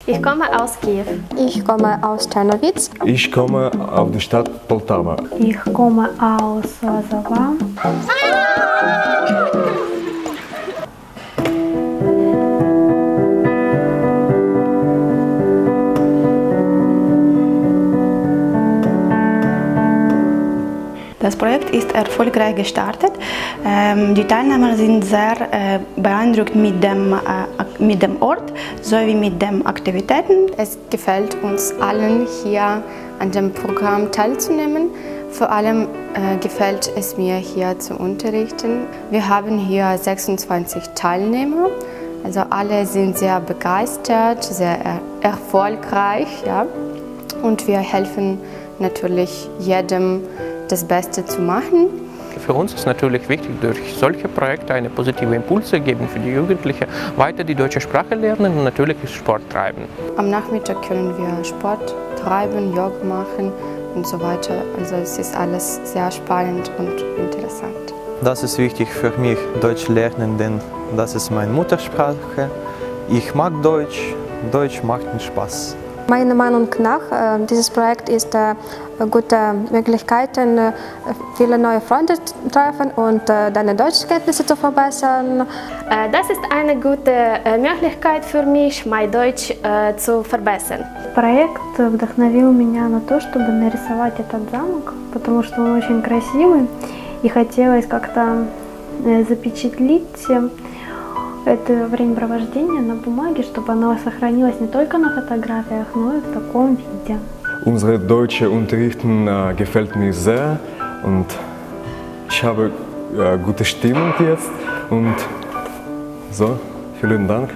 Ich komme aus Kiew. Ich komme aus Czernowitz. Ich komme aus der Stadt Poltava. Ich komme aus Sava. Das Projekt ist erfolgreich gestartet. Die Teilnehmer sind sehr beeindruckt mit dem Ort sowie mit den Aktivitäten. Es gefällt uns allen, hier an dem Programm teilzunehmen. Vor allem gefällt es mir, hier zu unterrichten. Wir haben hier 26 Teilnehmer. Also alle sind sehr begeistert, sehr erfolgreich. Ja? Und wir helfen natürlich jedem, das Beste zu machen. Für uns ist natürlich wichtig, durch solche Projekte eine positive Impulse geben für die Jugendlichen, weiter die deutsche Sprache lernen und natürlich Sport treiben. Am Nachmittag können wir Sport treiben, Yoga machen und so weiter. Also es ist alles sehr spannend und interessant. Das ist wichtig für mich, Deutsch lernen, denn das ist meine Muttersprache. Ich mag Deutsch, Deutsch macht mir Spaß. Meiner Meinung nach, dieses Projekt ist eine gute Möglichkeit, viele neue Freunde zu treffen und deine Deutschkenntnisse zu verbessern. Das ist eine gute Möglichkeit für mich, mein Deutsch zu verbessern. Проект вдохновил меня на то, чтобы нарисовать этот замок, потому что он очень красивый, и хотелось как-то запечатлить это времяпровождение на бумаге, чтобы оно сохранилось не только на фотографиях, но и в таком виде. Unsere deutsche Unterrichten gefällt mir sehr und ich habe gute Stimmung jetzt und so, vielen Dank.